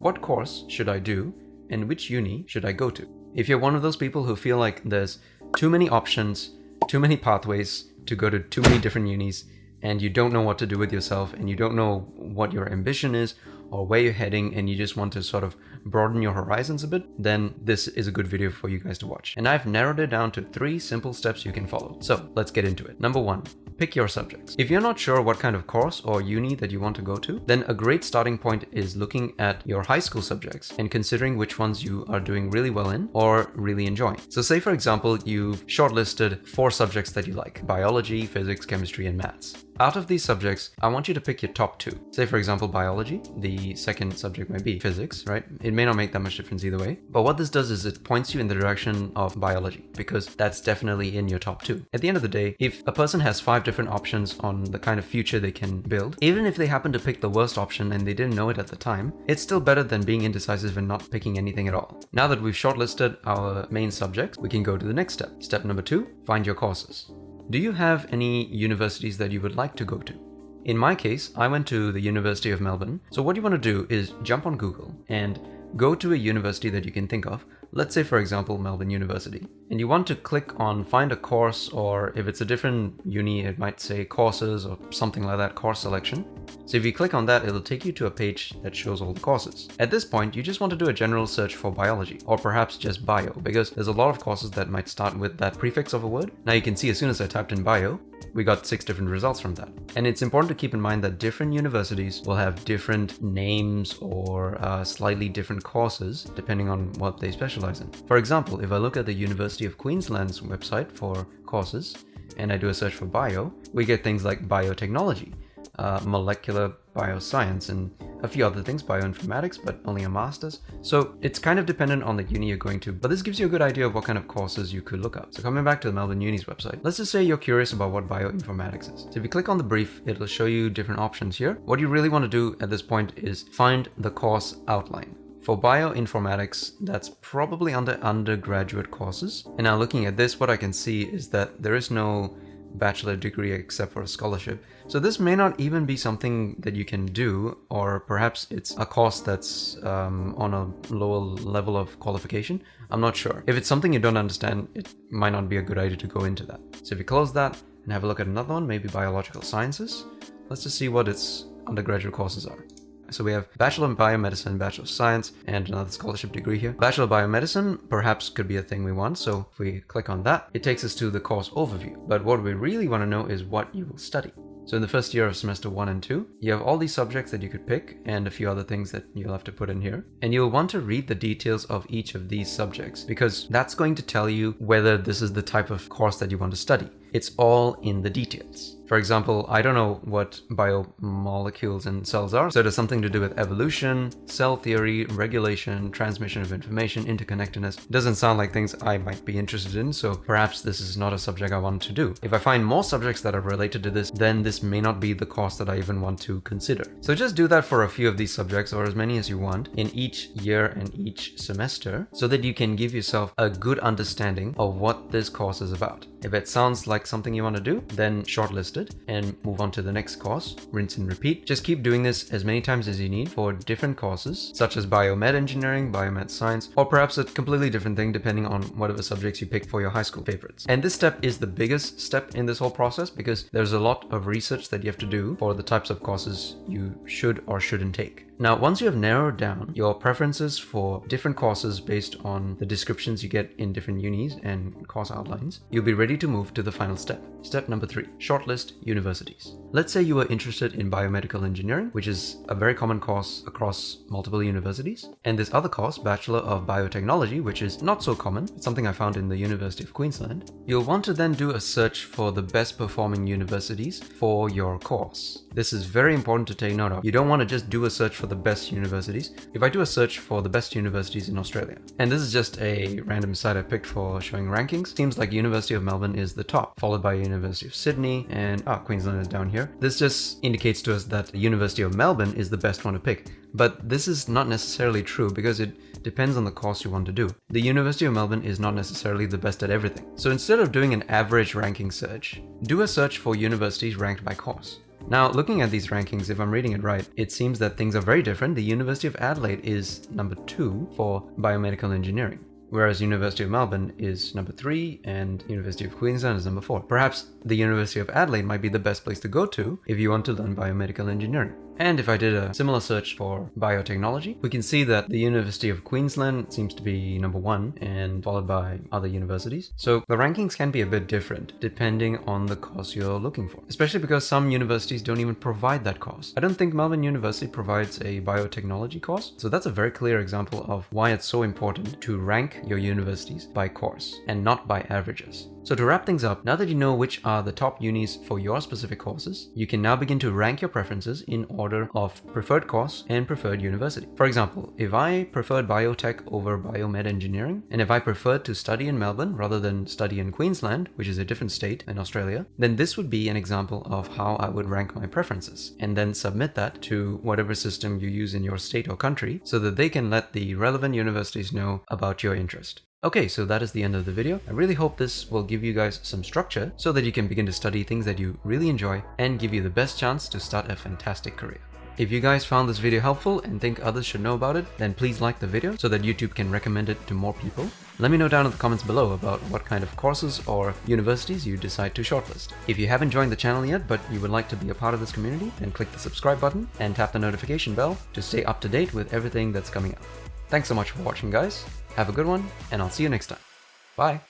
What course should I do and which uni should I go to? If you're one of those people who feel like there's too many options, too many pathways to go to too many different unis, and you don't know what to do with yourself, and you don't know what your ambition is or where you're heading, and you just want to sort of broaden your horizons a bit, then this is a good video for you guys to watch. And I've narrowed it down to 3 simple steps you can follow. So let's get into it. Number 1, pick your subjects. If you're not sure what kind of course or uni that you want to go to, then a great starting point is looking at your high school subjects and considering which ones you are doing really well in or really enjoying. So say for example, you've shortlisted 4 subjects that you like: biology, physics, chemistry, and maths. Out of these subjects, I want you to pick your top 2. Say for example, biology, the second subject might be physics, right? It may not make that much difference either way, but what this does is it points you in the direction of biology because that's definitely in your top 2. At the end of the day, if a person has 5 different options on the kind of future they can build, even if they happen to pick the worst option and they didn't know it at the time, it's still better than being indecisive and not picking anything at all. Now that we've shortlisted our main subjects, we can go to the next step. Step number 2, find your courses. Do you have any universities that you would like to go to? In my case, I went to the University of Melbourne. So what you want to do is jump on Google and go to a university that you can think of. Let's say, for example, Melbourne University. And you want to click on find a course, or if it's a different uni, it might say courses or something like that, course selection. So if you click on that, it'll take you to a page that shows all the courses. At this point, you just want to do a general search for biology, or perhaps just bio, because there's a lot of courses that might start with that prefix of a word. Now you can see as soon as I typed in bio, we got 6 different results from that. And it's important to keep in mind that different universities will have different names or slightly different courses depending on what they specialize in. For example, if I look at the University of Queensland's website for courses and I do a search for bio, we get things like biotechnology, molecular bioscience, and a few other things, bioinformatics, but only a master's. So it's kind of dependent on the uni you're going to, but this gives you a good idea of what kind of courses you could look up. So coming back to the Melbourne Uni's website, let's just say you're curious about what bioinformatics is. So if you click on the brief, it'll show you different options here. What you really want to do at this point is find the course outline. For bioinformatics, that's probably under undergraduate courses. And now looking at this, what I can see is that there is no bachelor degree except for a scholarship. So this may not even be something that you can do, or perhaps it's a course that's on a lower level of qualification. I'm not sure. If it's something you don't understand, it might not be a good idea to go into that. So if you close that and have a look at another one, maybe biological sciences, let's just see what its undergraduate courses are. So we have Bachelor in Biomedicine, Bachelor of Science, and another scholarship degree here. Bachelor of Biomedicine perhaps could be a thing we want, so if we click on that, it takes us to the course overview. But what we really want to know is what you will study. So in the first year of semester 1 and 2, you have all these subjects that you could pick and a few other things that you'll have to put in here. And you'll want to read the details of each of these subjects because that's going to tell you whether this is the type of course that you want to study. It's all in the details. For example, I don't know what biomolecules and cells are, so it has something to do with evolution, cell theory, regulation, transmission of information, interconnectedness. Doesn't sound like things I might be interested in, so perhaps this is not a subject I want to do. If I find more subjects that are related to this, then this may not be the course that I even want to consider. So just do that for a few of these subjects, or as many as you want, in each year and each semester, so that you can give yourself a good understanding of what this course is about. If it sounds like something you want to do, then shortlist it and move on to the next course. Rinse and repeat. Just keep doing this as many times as you need for different courses, such as biomed engineering, biomed science, or perhaps a completely different thing depending on whatever subjects you pick for your high school favorites. And this step is the biggest step in this whole process because there's a lot of research that you have to do for the types of courses you should or shouldn't take. Now, once you have narrowed down your preferences for different courses based on the descriptions you get in different unis and course outlines, you'll be ready to move to the final step. Step number 3, shortlist universities. Let's say you are interested in biomedical engineering, which is a very common course across multiple universities, and this other course, Bachelor of Biotechnology, which is not so common. It's something I found in the University of Queensland. You'll want to then do a search for the best performing universities for your course. This is very important to take note of. You don't want to just do a search for the best universities. If I do a search for the best universities in Australia, and this is just a random site I picked for showing rankings, seems like University of Melbourne is the top, followed by University of Sydney, and Queensland is down here. This just indicates to us that the University of Melbourne is the best one to pick. But this is not necessarily true because it depends on the course you want to do. The University of Melbourne is not necessarily the best at everything. So instead of doing an average ranking search, do a search for universities ranked by course. Now, looking at these rankings, if I'm reading it right, it seems that things are very different. The University of Adelaide is number 2 for biomedical engineering, whereas University of Melbourne is number 3 and University of Queensland is number 4. Perhaps the University of Adelaide might be the best place to go to if you want to learn biomedical engineering. And if I did a similar search for biotechnology, we can see that the University of Queensland seems to be number 1 and followed by other universities. So the rankings can be a bit different depending on the course you're looking for, especially because some universities don't even provide that course. I don't think Melbourne University provides a biotechnology course, so that's a very clear example of why it's so important to rank your universities by course and not by averages. So to wrap things up, now that you know which are the top unis for your specific courses, you can now begin to rank your preferences in order of preferred course and preferred university. For example, if I preferred biotech over biomed engineering, and if I preferred to study in Melbourne rather than study in Queensland, which is a different state in Australia, then this would be an example of how I would rank my preferences, and then submit that to whatever system you use in your state or country so that they can let the relevant universities know about your interest. Okay, so that is the end of the video. I really hope this will give you guys some structure so that you can begin to study things that you really enjoy and give you the best chance to start a fantastic career. If you guys found this video helpful and think others should know about it, then please like the video so that YouTube can recommend it to more people. Let me know down in the comments below about what kind of courses or universities you decide to shortlist. If you haven't joined the channel yet, but you would like to be a part of this community, then click the subscribe button and tap the notification bell to stay up to date with everything that's coming up. Thanks so much for watching, guys. Have a good one, and I'll see you next time. Bye.